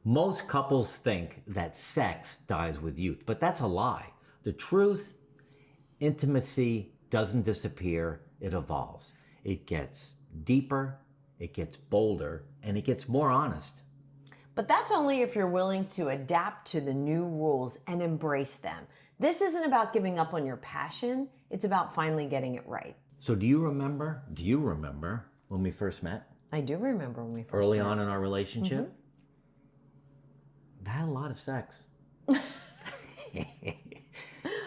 Most couples think that sex dies with youth, but that's a lie. The truth, intimacy doesn't disappear, it evolves. It gets deeper, it gets bolder, and it gets more honest. But that's only if you're willing to adapt to the new rules and embrace them. This isn't about giving up on your passion, it's about finally getting it right. So do you remember when we first met? I do remember when we first Early met. on in our relationship? I had a lot of sex.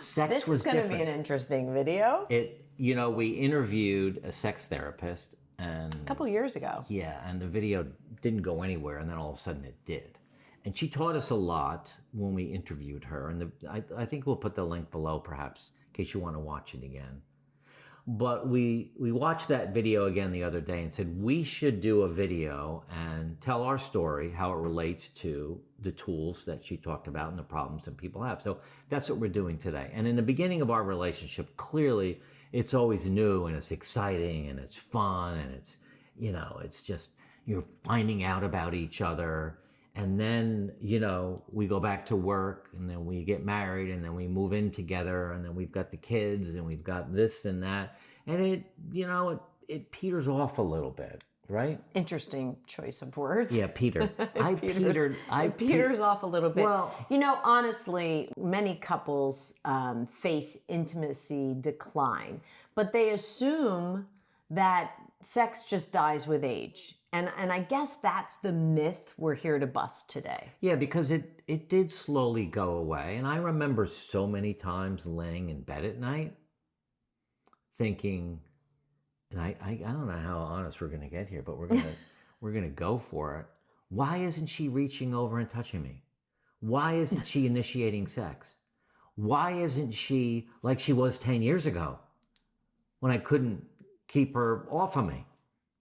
Sex This was is going to be different. an interesting video. We interviewed a sex therapist, and A couple years ago. yeah, and the video didn't go anywhere, and then all of a sudden it did. And she taught us a lot when we interviewed her, and I think we'll put the link below, perhaps, in case you want to watch it again. But we watched that video again the other day and said we should do a video and tell our story, how it relates to the tools that she talked about and the problems that people have. So that's what we're doing today. And in the beginning of our relationship, clearly it's always new and it's exciting and it's fun and it's just you're finding out about each other. And then, we go back to work and then we get married and then we move in together and then we've got the kids and we've got this and that. And it peters off a little bit, right? Interesting choice of words. Yeah, Peter. It peters off a little bit. Well, honestly, many couples face intimacy decline, but they assume that sex just dies with age. And I guess that's the myth we're here to bust today. yeah, because it did slowly go away. And I remember so many times laying in bed at night thinking, and I don't know how honest we're going to get here, but we're going to go for it. Why isn't she reaching over and touching me? Why isn't she initiating sex? Why isn't she like she was 10 years ago when I couldn't keep her off of me?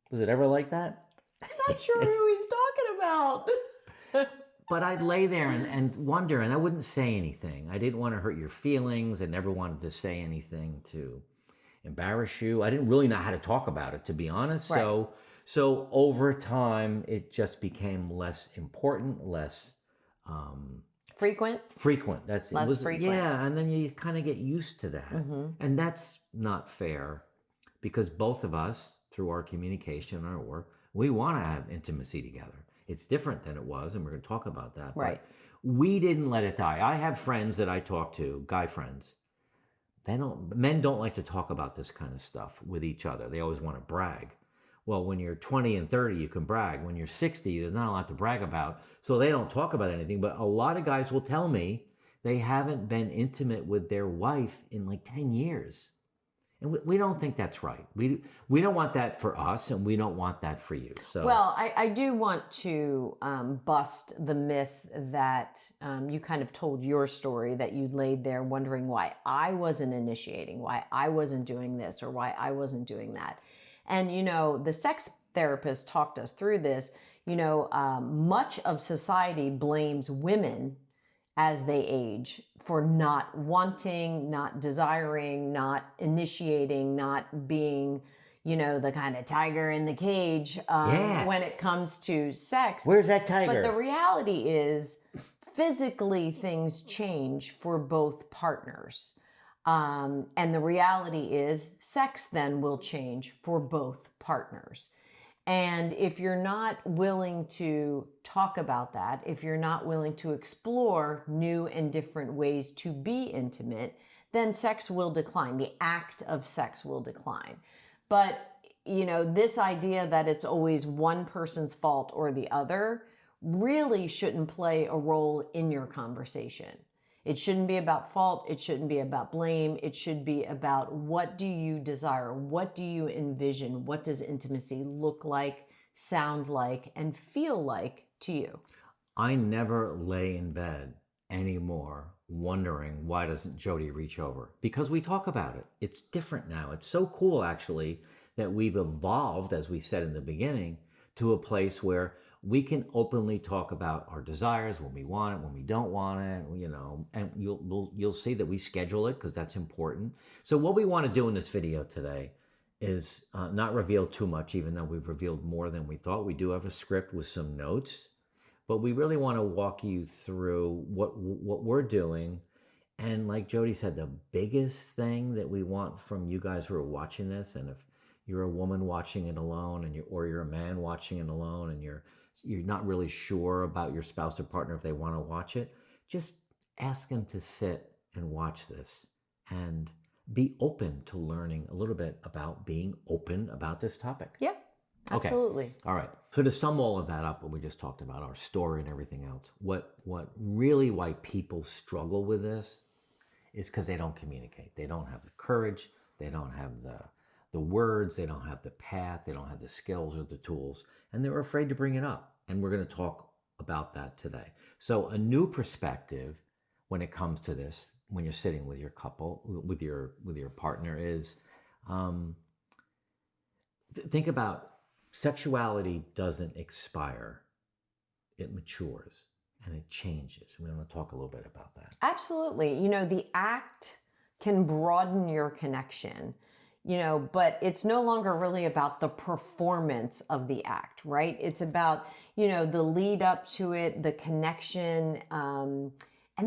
Was it ever like that? I'm not sure who he's talking about. But I'd lay there and wonder, and I wouldn't say anything. I didn't want to hurt your feelings. I never wanted to say anything to embarrass you. I didn't really know how to talk about it, to be honest. Right. So over time, it just became less important, less Frequent? That's Less it was, frequent. Yeah, and then you kind of get used to that. And that's not fair because both of us, through our communication and our work, we want to have intimacy together. It's different than it was, and we're going to talk about that. Right. But we didn't let it die. I have friends that I talk to, guy friends. Men don't like to talk about this kind of stuff with each other. They always want to brag. Well, when you're 20 and 30, you can brag. When you're 60, there's not a lot to brag about. So they don't talk about anything. But a lot of guys will tell me they haven't been intimate with their wife in like 10 years. And we don't think that's right. We don't want that for us, and we don't want that for you. So Well, I do want to bust the myth that you kind of told your story, that you laid there wondering why I wasn't initiating, why I wasn't doing this, or why I wasn't doing that. And, the sex therapist talked us through this. Much of society blames women as they age for not wanting, not desiring, not initiating, not being, the kind of tiger in the cage when it comes to sex. Where's that tiger? But the reality is, physically, things change for both partners. And the reality is, sex then will change for both partners. And if you're not willing to talk about that, if you're not willing to explore new and different ways to be intimate, then sex will decline. The act of sex will decline. But, this idea that it's always one person's fault or the other really shouldn't play a role in your conversation. It shouldn't be about fault. It shouldn't be about blame. It should be about, what do you desire? What do you envision? What does intimacy look like, sound like, and feel like to you? I never lay in bed anymore wondering, why doesn't Jody reach over? Because we talk about it. It's different now. It's so cool, actually, that we've evolved, as we said in the beginning, to a place where we can openly talk about our desires, when we want it, when we don't want it, and you'll see that we schedule it because that's important. So what we want to do in this video today is not reveal too much, even though we've revealed more than we thought. We do have a script with some notes, But we really want to walk you through what we're doing. And like Jody said, the biggest thing that we want from you guys who are watching this, and if you're a woman watching it alone, or you're a man watching it alone, and you're not really sure about your spouse or partner if they want to watch it, just ask them to sit and watch this and be open to learning a little bit about being open about this topic. Yeah, absolutely. Okay. All right. So to sum all of that up, what we just talked about, our story and everything else, what really why people struggle with this is because they don't communicate. They don't have the courage. They don't have the words. They don't have the path. They don't have the skills or the tools. And they're afraid to bring it up. And we're going to talk about that today. So a new perspective when it comes to this, when you're sitting with your couple, with your partner, is think about sexuality doesn't expire. It matures and it changes. We want to talk a little bit about that. Absolutely. The act can broaden your connection, but it's no longer really about the performance of the act, right? It's about, the lead up to it, the connection. And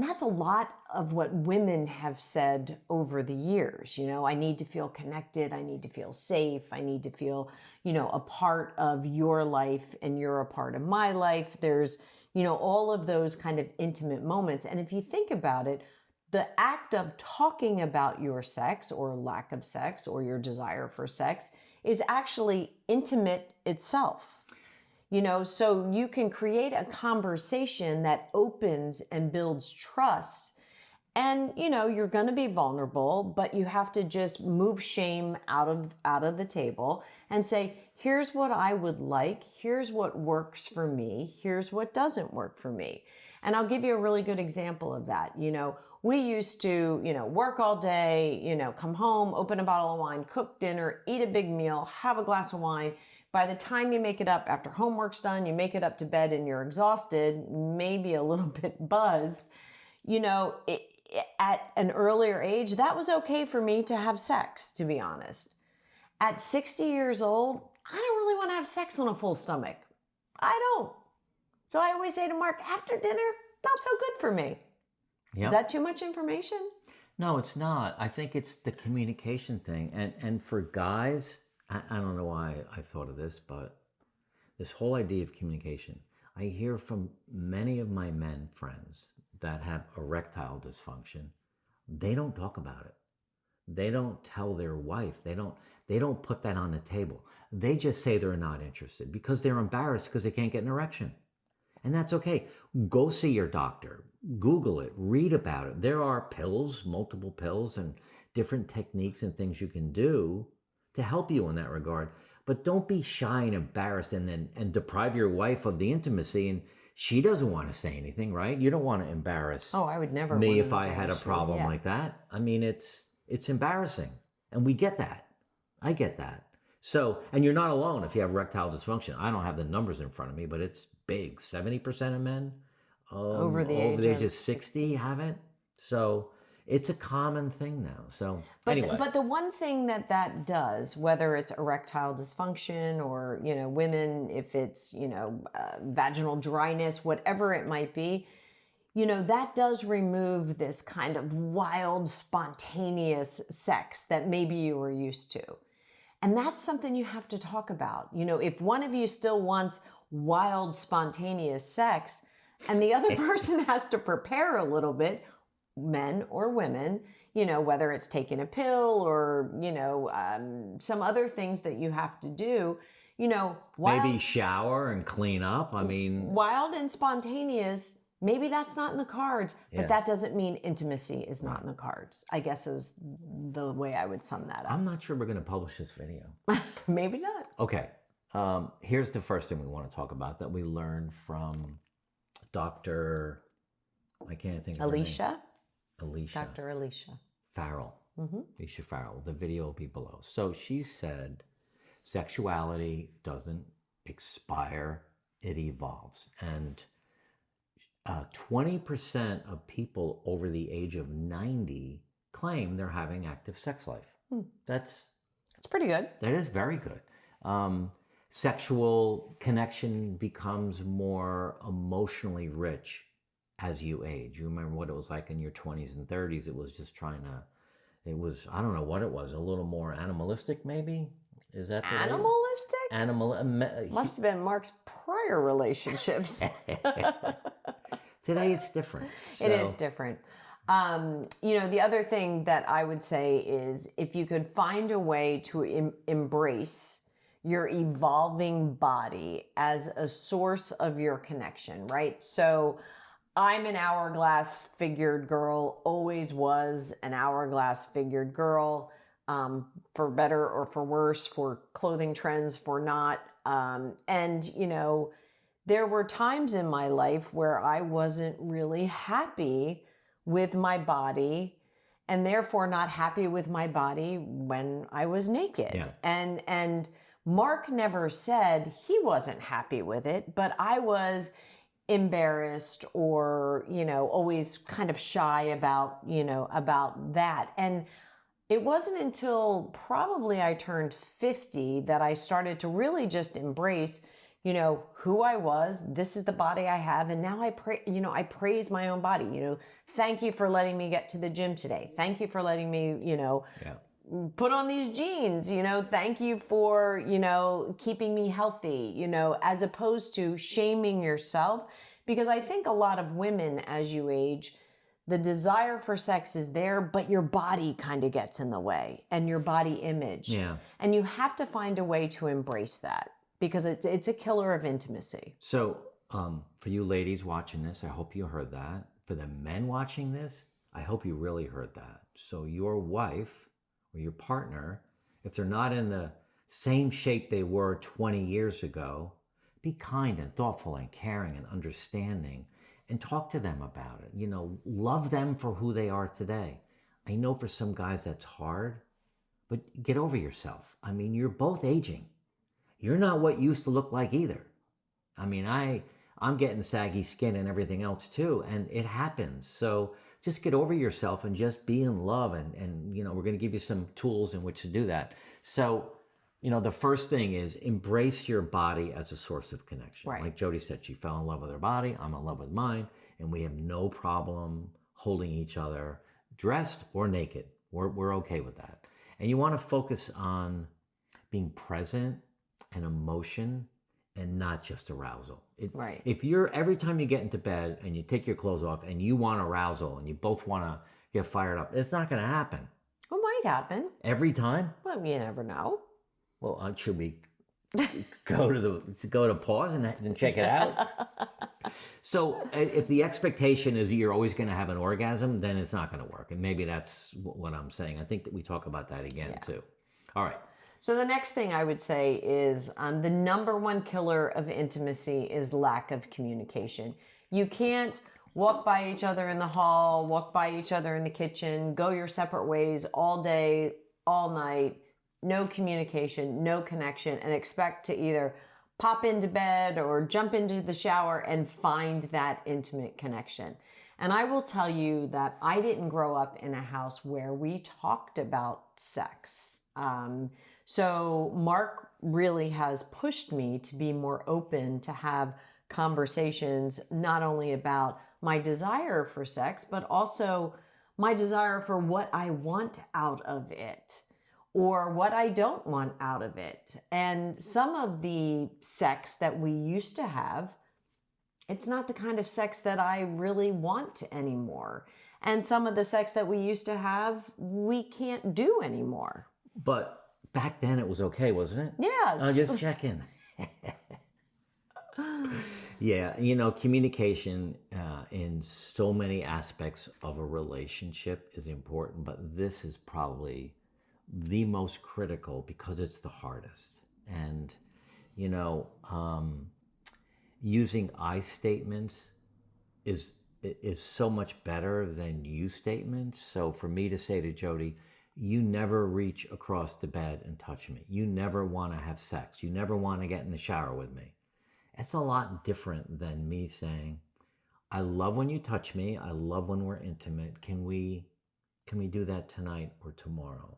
that's a lot of what women have said over the years. I need to feel connected. I need to feel safe. I need to feel, a part of your life and you're a part of my life. There's, all of those kind of intimate moments. And if you think about it, the act of talking about your sex or lack of sex or your desire for sex is actually intimate itself. So you can create a conversation that opens and builds trust. And, you're going to be vulnerable, but you have to just move shame out of the table and say, here's what I would like. Here's what works for me. Here's what doesn't work for me. And I'll give you a really good example of that. We used to, work all day, come home, open a bottle of wine, cook dinner, eat a big meal, have a glass of wine. By the time you make it up after homework's done, you make it up to bed and you're exhausted, maybe a little bit buzzed. At an earlier age, that was okay for me to have sex, to be honest. At 60 years old, I don't really want to have sex on a full stomach. I don't. So I always say to Mark, after dinner, not so good for me. Yep. Is that too much information? No, it's not. I think it's the communication thing. And for guys, I don't know why I thought of this, but this whole idea of communication, I hear from many of my men friends that have erectile dysfunction. They don't talk about it. They don't tell their wife. They don't put that on the table. They just say they're not interested because they're embarrassed because they can't get an erection. And that's okay. Go see your doctor. Google it. Read about it. There are pills, multiple pills, and different techniques and things you can do to help you in that regard. But don't be shy and embarrassed and deprive your wife of the intimacy. And she doesn't want to say anything, right? You don't want to embarrass I would never me if I had a problem like that. I mean, it's embarrassing. And we get that. I get that. So, and you're not alone if you have erectile dysfunction. I don't have the numbers in front of me, but it's big. 70% of men over the age of 60 have it. So it's a common thing now. So anyway. But the one thing that does, whether it's erectile dysfunction or, women, if it's, vaginal dryness, whatever it might be, that does remove this kind of wild, spontaneous sex that maybe you were used to. And that's something you have to talk about. If one of you still wants wild, spontaneous sex and the other person has to prepare a little bit, men or women, whether it's taking a pill or, some other things that you have to do, maybe shower and clean up. I mean, wild and spontaneous, maybe that's not in the cards, but that doesn't mean intimacy is not in the cards, I guess is the way I would sum that up. I'm not sure we're going to publish this video. Maybe not. Okay. Here's the first thing we want to talk about that we learned from Dr. I can't think of Alicia. Alicia. Dr. Alicia Farrell. Alicia Farrell. The video will be below. So she said, sexuality doesn't expire, it evolves. And 20% of people over the age of 90 claim they're having active sex life. That's pretty good. That is very good. sexual connection becomes more emotionally rich as you age. You remember what it was like in your 20s and 30s. It was just it was, I don't know what it was, a little more animalistic maybe? Is that the way? Animalistic? Must have been Mark's prior relationships. Today it's different. It is different. The other thing that I would say is if you could find a way to embrace your evolving body as a source of your connection, right? So I'm an hourglass figured girl, always was an hourglass figured girl, for better or for worse, for clothing trends, for not. There were times in my life where I wasn't really happy with my body and therefore not happy with my body when I was naked. Yeah. And Mark never said he wasn't happy with it, but I was embarrassed or, always kind of shy about that. And it wasn't until probably I turned 50 that I started to really just embrace, who I was. This is the body I have. And now I praise my own body. Thank you for letting me get to the gym today. Thank you for letting me, put on these jeans, thank you for, keeping me healthy, as opposed to shaming yourself. Because I think a lot of women, as you age, the desire for sex is there, but your body kind of gets in the way and your body image. Yeah. And you have to find a way to embrace that because it's a killer of intimacy. So for you ladies watching this, I hope you heard that. For the men watching this, I hope you really heard that. So your wife or your partner, if they're not in the same shape they were 20 years ago, be kind and thoughtful and caring and understanding and talk to them about it. Love them for who they are today. I know for some guys that's hard, but get over yourself. I mean, you're both aging. You're not what you used to look like either. I mean, I'm getting saggy skin and everything else too, and it happens. So just get over yourself and just be in love. And we're going to give you some tools in which to do that. So, the first thing is embrace your body as a source of connection. Right. Like Jody said, she fell in love with her body. I'm in love with mine. And we have no problem holding each other dressed or naked. We're okay with that. And you want to focus on being present and emotion and not just arousal. Right. If you're, every time you get into bed and you take your clothes off and you want arousal and you both want to get fired up, it's not going to happen. It might happen. Every time? Well, you never know. Well, should we go to pause and check it out? So if the expectation is you're always going to have an orgasm, then it's not going to work. And maybe that's what I'm saying. I think that we talk about that again too. All right. So the next thing I would say is the number one killer of intimacy is lack of communication. You can't walk by each other in the hall, walk by each other in the kitchen, go your separate ways all day, all night, no communication, no connection, and expect to either pop into bed or jump into the shower and find that intimate connection. And I will tell you that I didn't grow up in a house where we talked about sex. So Mark really has pushed me to be more open to have conversations, not only about my desire for sex, but also my desire for what I want out of it or what I don't want out of it. And some of the sex that we used to have, it's not the kind of sex that I really want anymore. And some of the sex that we used to have, we can't do anymore. But back then it was okay, wasn't it? Yes. I'm just checking. Yeah, communication in so many aspects of a relationship is important, but this is probably the most critical because it's the hardest. And, using I statements is so much better than you statements. So for me to say to Jody, you never reach across the bed and touch me. You never want to have sex. You never want to get in the shower with me. It's a lot different than me saying, I love when you touch me. I love when we're intimate. Can we do that tonight or tomorrow?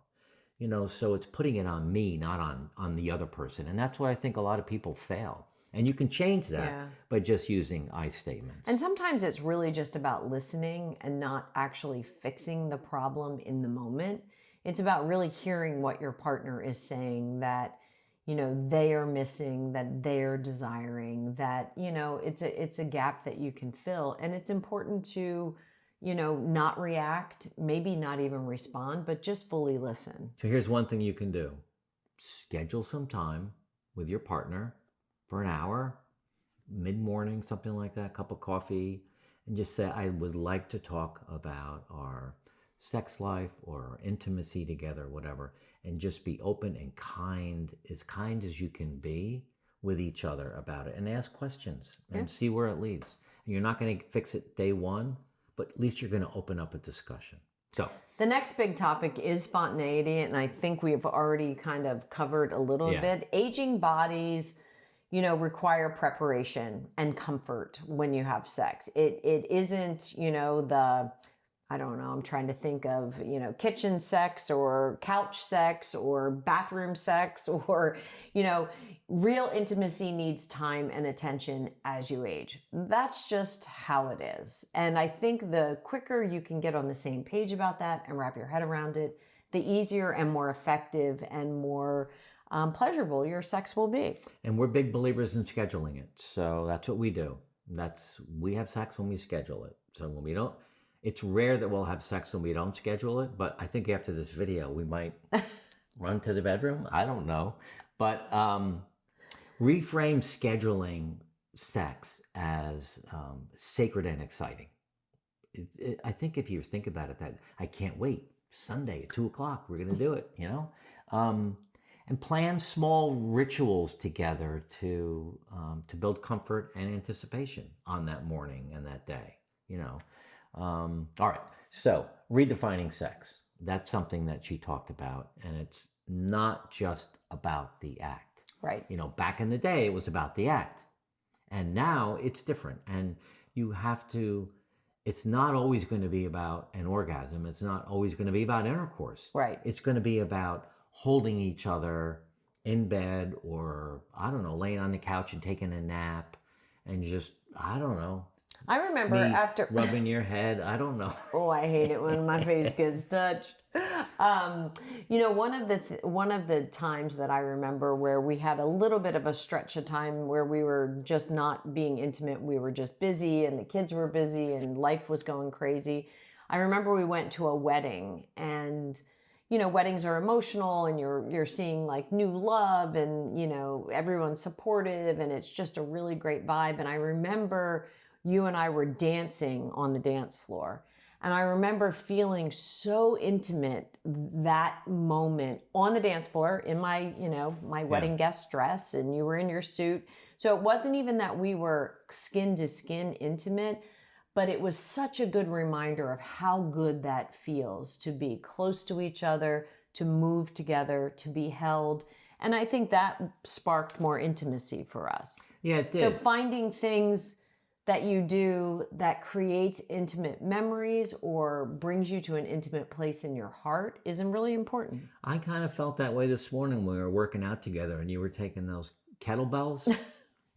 So it's putting it on me, not on the other person. And that's why I think a lot of people fail. And you can change that by just using I statements. And sometimes it's really just about listening and not actually fixing the problem in the moment. It's about really hearing what your partner is saying that, they are missing, that they're desiring, that, it's a gap that you can fill. And it's important to, not react, maybe not even respond, but just fully listen. So here's one thing you can do. Schedule some time with your partner for an hour, mid-morning, something like that, cup of coffee, and just say, I would like to talk about our sex life or our intimacy together, whatever, and just be open and kind as you can be with each other about it, and ask questions and see where it leads. And you're not going to fix it day one, but at least you're going to open up a discussion. So the next big topic is spontaneity, and I think we've already kind of covered a little bit. Aging bodies, require preparation and comfort when you have sex. It isn't, I don't know, I'm trying to think of, kitchen sex or couch sex or bathroom sex or, real intimacy needs time and attention as you age. That's just how it is. And I think the quicker you can get on the same page about that and wrap your head around it, the easier and more effective and more pleasurable your sex will be. And we're big believers in scheduling it. So that's what we do. We have sex when we schedule it. So when we don't, it's rare that we'll have sex when we don't schedule it. But I think after this video, we might run to the bedroom. I don't know. But reframe scheduling sex as sacred and exciting. I think if you think about it, that I can't wait. Sunday at 2:00, we're going to do it, and plan small rituals together to build comfort and anticipation on that morning and that day, All right, so redefining sex. That's something that she talked about, and it's not just about the act. Right. Back in the day, it was about the act, and now it's different. And you have to. It's not always going to be about an orgasm. It's not always going to be about intercourse. Right. It's going to be about holding each other in bed, or I don't know, laying on the couch and taking a nap, and just, I don't know. I remember after rubbing your head. I don't know. Oh, I hate it when my face gets touched. One of the times that I remember where we had a little bit of a stretch of time where we were just not being intimate. We were just busy, and the kids were busy, and life was going crazy. I remember we went to a wedding, and weddings are emotional, and you're seeing like new love, and everyone's supportive, and it's just a really great vibe. And I remember you and I were dancing on the dance floor. And I remember feeling so intimate that moment on the dance floor in my, my wedding guest dress, and you were in your suit. So it wasn't even that we were skin to skin intimate, but it was such a good reminder of how good that feels to be close to each other, to move together, to be held. And I think that sparked more intimacy for us. Yeah, it did. So finding things that you do that creates intimate memories or brings you to an intimate place in your heart is really important. I kind of felt that way this morning when we were working out together, and you were taking those kettlebells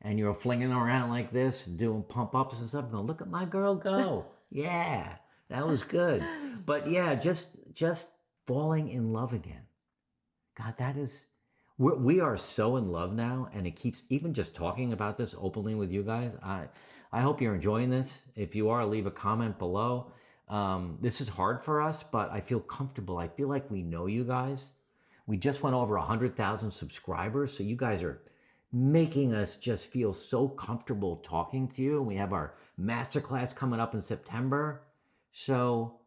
and you were flinging them around like this and doing pump ups and stuff. Going, look at my girl go. Yeah, that was good. But yeah, just falling in love again. God, that is, we are so in love now, and it keeps, even just talking about this openly with you guys, I hope you're enjoying this. If you are, leave a comment below. This is hard for us, but I feel comfortable. I feel like we know you guys. We just went over 100,000 subscribers, so you guys are making us just feel so comfortable talking to you. We have our masterclass coming up in September. So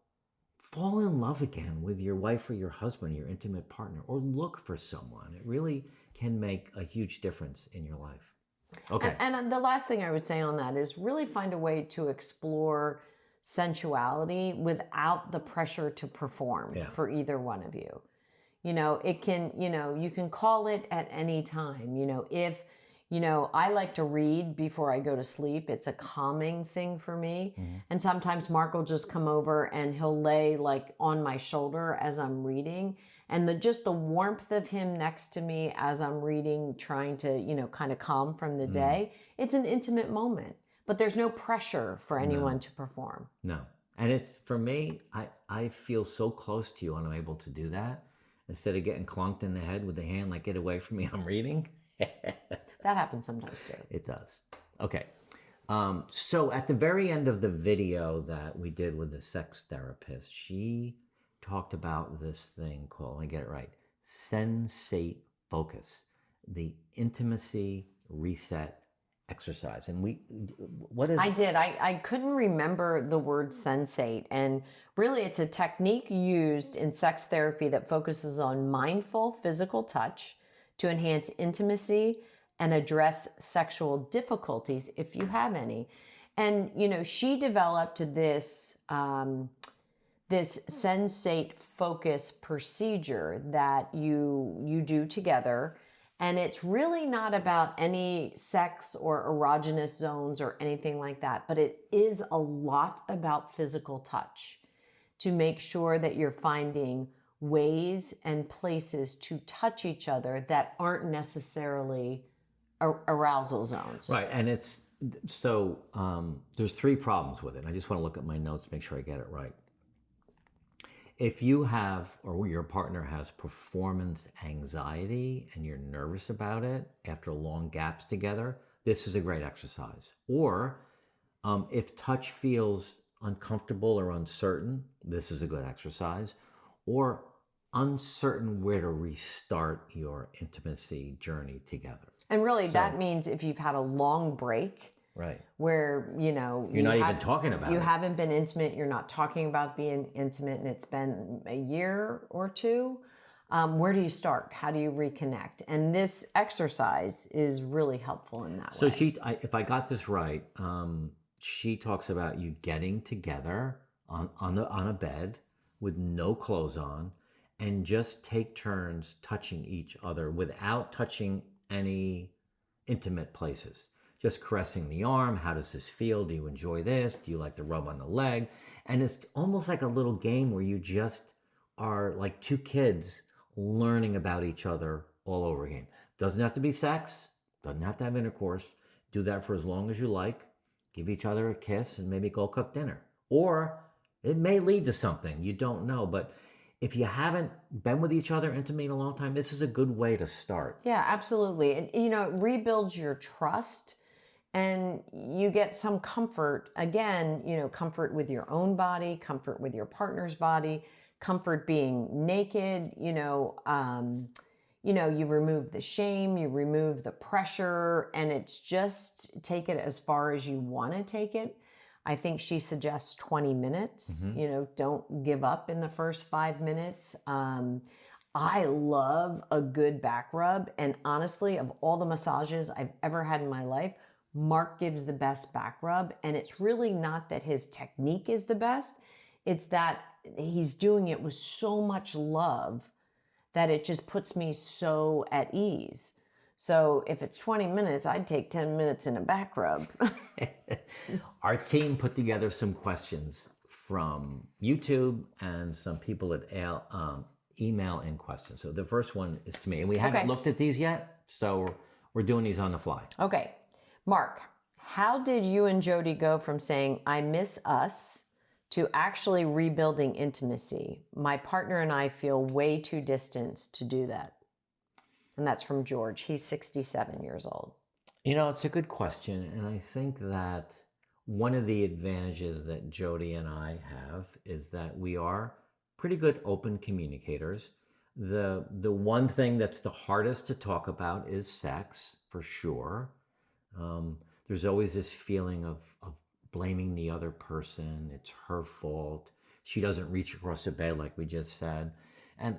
fall in love again with your wife or your husband, your intimate partner, or look for someone. It really can make a huge difference in your life. Okay. And the last thing I would say on that is really find a way to explore sensuality without the pressure to perform for either one of you. It can, you can call it at any time. If, I like to read before I go to sleep. It's a calming thing for me. Mm-hmm. And sometimes Mark will just come over and he'll lay like on my shoulder as I'm reading. And just the warmth of him next to me as I'm reading, trying to, kind of calm from the day, it's an intimate moment. But there's no pressure for anyone to perform. No. And it's, for me, I feel so close to you when I'm able to do that. Instead of getting clunked in the head with the hand, like, get away from me, I'm reading. That happens sometimes too. It does. Okay. So at the very end of the video that we did with the sex therapist, she talked about this thing called, let me get it right, Sensate focus, the intimacy reset exercise. And what is I did. I couldn't remember the word sensate. And really, it's a technique used in sex therapy that focuses on mindful physical touch to enhance intimacy and address sexual difficulties if you have any. And, she developed this sensate focus procedure that you do together. And it's really not about any sex or erogenous zones or anything like that, but it is a lot about physical touch to make sure that you're finding ways and places to touch each other that aren't necessarily arousal zones. right? And it's so there's 3 problems with it. I just want to look at my notes, make sure I get it right. If you have, or your partner has, performance anxiety and you're nervous about it after long gaps together, this is a great exercise. Or if touch feels uncomfortable or uncertain, this is a good exercise. Or uncertain where to restart your intimacy journey together. And really, that means if you've had a long break, right, where you're not even talking about you it. haven't been intimate, you're not talking about being intimate, and it's been a year or two, where do you start? How do you reconnect? And this exercise is really helpful in that way. So if I got this right, she talks about you getting together on a bed with no clothes on, and just take turns touching each other without touching any intimate places. Just caressing the arm. How does this feel? Do you enjoy this? Do you like the rub on the leg? And it's almost like a little game where you just are like 2 kids learning about each other all over again. Doesn't have to be sex. Doesn't have to have intercourse. Do that for as long as you like. Give each other a kiss and maybe go cook dinner. Or it may lead to something. You don't know. But if you haven't been with each other intimately in a long time, this is a good way to start. Yeah, absolutely. And, it rebuilds your trust. And you get some comfort, again, comfort with your own body, comfort with your partner's body, comfort being naked, you remove the shame, you remove the pressure, and it's just take it as far as you want to take it. I think she suggests 20 minutes, don't give up in the first 5 minutes. I love a good back rub. And honestly, of all the massages I've ever had in my life, Mark gives the best back rub, and it's really not that his technique is the best. It's that he's doing it with so much love that it just puts me so at ease. So if it's 20 minutes, I'd take 10 minutes in a back rub. Our team put together some questions from YouTube and some people that email in questions. So the first one is to me, and we haven't looked at these yet, so we're doing these on the fly. Okay. Mark, how did you and Jody go from saying, I miss us, to actually rebuilding intimacy? My partner and I feel way too distant to do that. And that's from George. He's 67 years old. It's a good question. And I think that one of the advantages that Jody and I have is that we are pretty good open communicators. The one thing that's the hardest to talk about is sex, for sure. There's always this feeling of blaming the other person. It's her fault. She doesn't reach across the bed like we just said. And,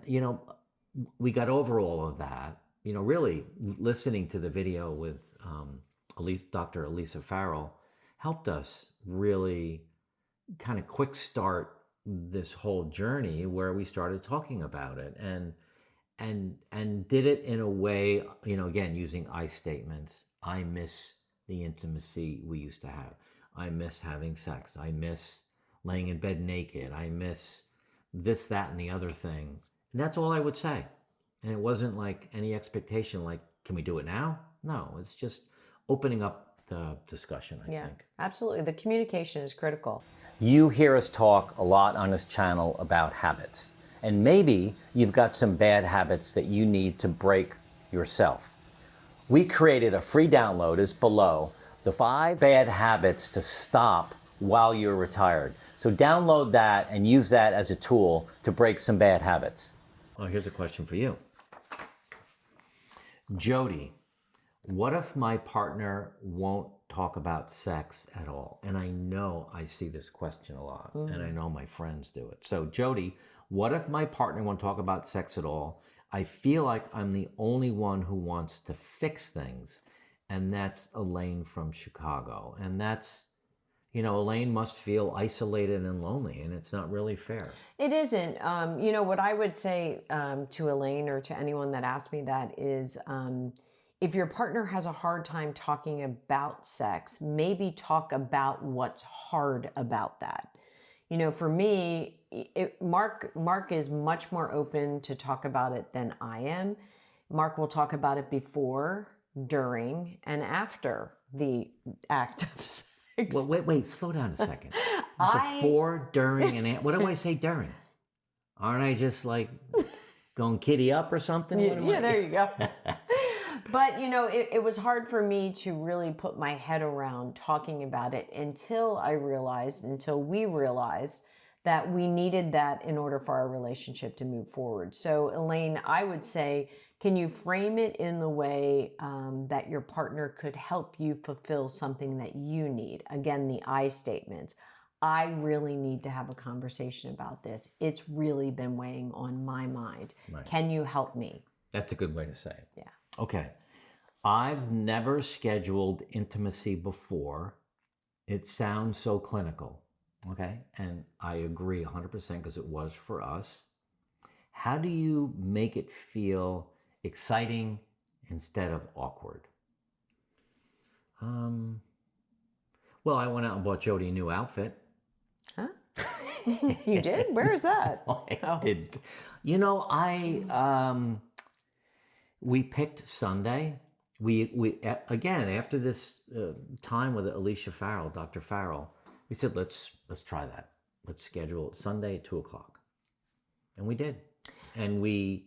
we got over all of that. Really listening to the video with Dr. Elisa Farrell helped us really kind of quick start this whole journey where we started talking about it and did it in a way, again, using I statements. I miss the intimacy we used to have. I miss having sex. I miss laying in bed naked. I miss this, that, and the other thing. And that's all I would say. And it wasn't like any expectation, like, can we do it now? No, it's just opening up the discussion, I think. Absolutely. The communication is critical. You hear us talk a lot on this channel about habits. And maybe you've got some bad habits that you need to break yourself. We created a free download, is below, the 5 bad habits to stop while you're retired. So download that and use that as a tool to break some bad habits. Well, here's a question for you. Jody, what if my partner won't talk about sex at all? And I know I see this question a lot, and I know my friends do it. So Jody, what if my partner won't talk about sex at all? I feel like I'm the only one who wants to fix things. And that's Elaine from Chicago. And that's, Elaine must feel isolated and lonely, and it's not really fair. It isn't. What I would say to Elaine or to anyone that asked me that is, if your partner has a hard time talking about sex, maybe talk about what's hard about that. For me, Mark is much more open to talk about it than I am. Mark will talk about it before, during, and after the act of sex. Well, wait, slow down a second. Before, during, and what do I say during? Aren't I just like going kitty up or something? Yeah, there you go. But, it was hard for me to really put my head around talking about it until we realized that we needed that in order for our relationship to move forward. So, Elaine, I would say, can you frame it in the way that your partner could help you fulfill something that you need? Again, the I statements. I really need to have a conversation about this. It's really been weighing on my mind. Right. Can you help me? That's a good way to say it. Yeah. Okay. I've never scheduled intimacy before. It sounds so clinical. Okay. And I agree 100% because it was for us. How do you make it feel exciting instead of awkward? Well, I went out and bought Jody a new outfit. Huh? You did? Where is that? I did. We picked Sunday. We again, after this time with Alicia Farrell, Dr. Farrell, we said, let's try that. Let's schedule Sunday at 2:00. And we did. And we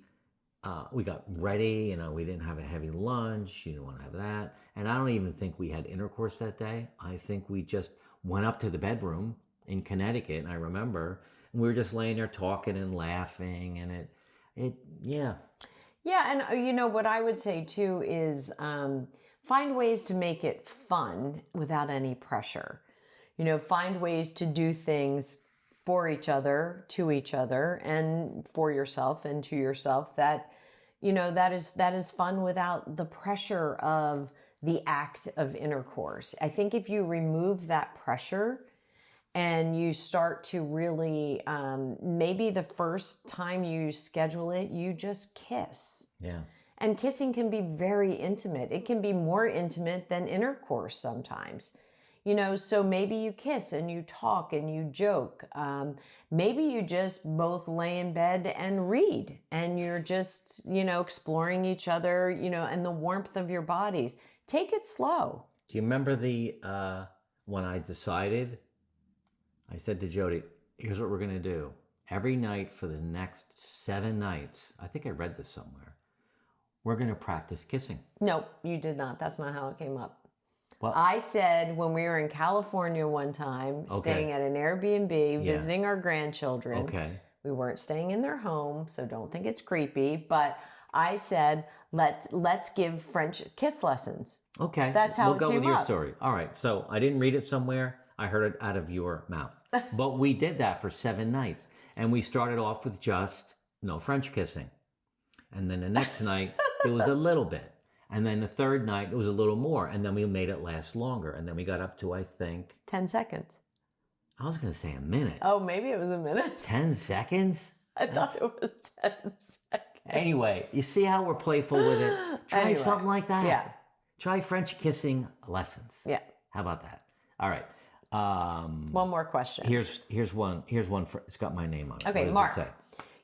got ready, we didn't have a heavy lunch. You didn't want to have that. And I don't even think we had intercourse that day. I think we just went up to the bedroom in Connecticut. And I remember we were just laying there talking and laughing, and yeah. Yeah. And what I would say too is find ways to make it fun without any pressure. Find ways to do things for each other, to each other, and for yourself and to yourself that is fun without the pressure of the act of intercourse. I think if you remove that pressure and you start to really, maybe the first time you schedule it, you just kiss. Yeah. And kissing can be very intimate. It can be more intimate than intercourse sometimes. So maybe you kiss and you talk and you joke. Maybe you just both lay in bed and read, and you're just, exploring each other, and the warmth of your bodies. Take it slow. Do you remember when I decided, I said to Jody, here's what we're going to do. Every night for the next 7 nights, I think I read this somewhere, we're going to practice kissing. No, you did not. That's not how it came up. Well, I said when we were in California one time, staying at an Airbnb, visiting our grandchildren. Okay. We weren't staying in their home, so don't think it's creepy. But I said, let's give French kiss lessons. Okay. That's how we'll it go came with your up. story. All right. So I didn't read it somewhere. I heard it out of your mouth. But we did that for 7 nights. And we started off with just no French kissing. And then the next night, it was a little bit. And then the third night, it was a little more. And then we made it last longer. And then we got up to, I think, 10 seconds. I was going to say a minute. Oh, maybe it was a minute. 10 seconds? I thought it was 10 seconds. Anyway, you see how we're playful with it? Try something like that. Yeah. Try French kissing lessons. Yeah. How about that? All right. One more question. Here's one for, it's got my name on it. Okay, what does Mark. it say?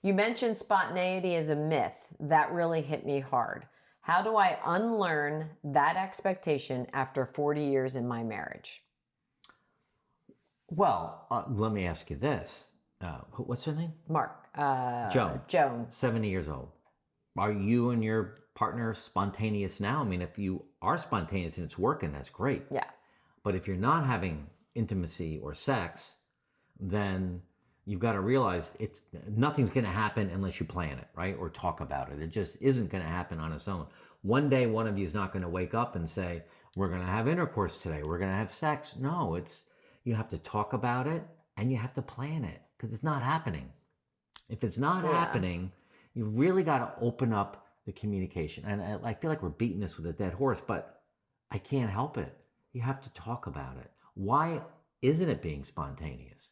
You mentioned spontaneity as a myth. That really hit me hard. How do I unlearn that expectation after 40 years in my marriage? Well, let me ask you this. What's her name? Mark, Joan. Joan. 70 years old. Are you and your partner spontaneous now? I mean, if you are spontaneous and it's working, that's great. Yeah. But if you're not having intimacy or sex, then you've got to realize nothing's going to happen unless you plan it, right? Or talk about it. It just isn't going to happen on its own. One day, one of you is not going to wake up and say, we're going to have intercourse today. We're going to have sex. No, you have to talk about it and you have to plan it because it's not happening. If it's not happening, you've really got to open up the communication. And I feel like we're beating this with a dead horse, but I can't help it. You have to talk about it. Why isn't it being spontaneous?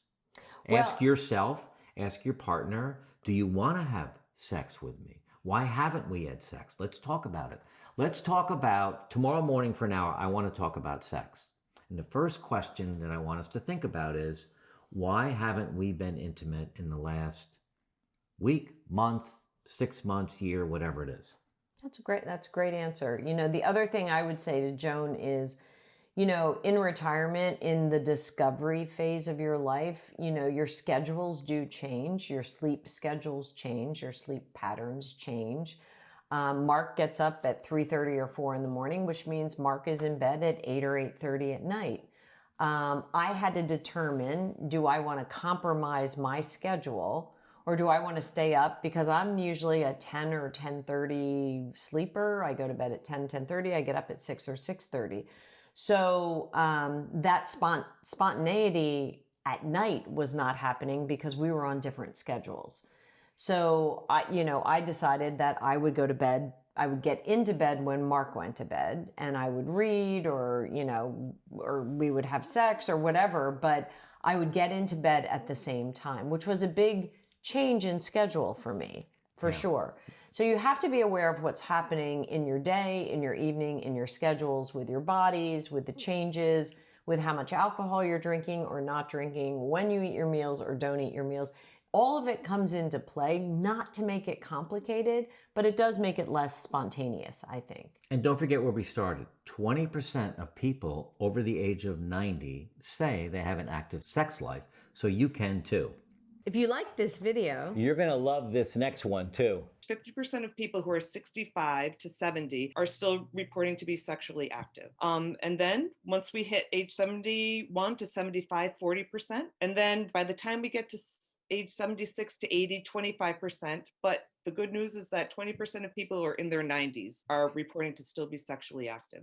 Ask yourself, ask your partner, do you want to have sex with me? Why haven't we had sex? Let's talk about it. Let's talk about tomorrow morning for an hour. I want to talk about sex. And the first question that I want us to think about is, why haven't we been intimate in the last week, month, 6 months, year, whatever it is? That's a great answer. The other thing I would say to Joan is, in retirement, in the discovery phase of your life, your schedules do change, your sleep schedules change, your sleep patterns change. Mark gets up at 3:30 or 4 in the morning, which means Mark is in bed at 8 or 8:30 at night. I had to determine, do I want to compromise my schedule or do I want to stay up? Because I'm usually a 10 or 10:30 sleeper. I go to bed at 10, 10:30. I get up at 6 or 6:30. So that spontaneity at night was not happening because we were on different schedules. So I decided that I would go to bed. I would get into bed when Mark went to bed, and I would read, or we would have sex or whatever. But I would get into bed at the same time, which was a big change in schedule for me, for sure. So you have to be aware of what's happening in your day, in your evening, in your schedules, with your bodies, with the changes, with how much alcohol you're drinking or not drinking, when you eat your meals or don't eat your meals. All of it comes into play, not to make it complicated, but it does make it less spontaneous, I think. And don't forget where we started. 20% of people over the age of 90 say they have an active sex life, so you can too. If you like this video, you're going to love this next one too. 50% of people who are 65 to 70 are still reporting to be sexually active. And then once we hit age 71 to 75, 40%. And then by the time we get to age 76 to 80, 25%. But the good news is that 20% of people who are in their 90s are reporting to still be sexually active.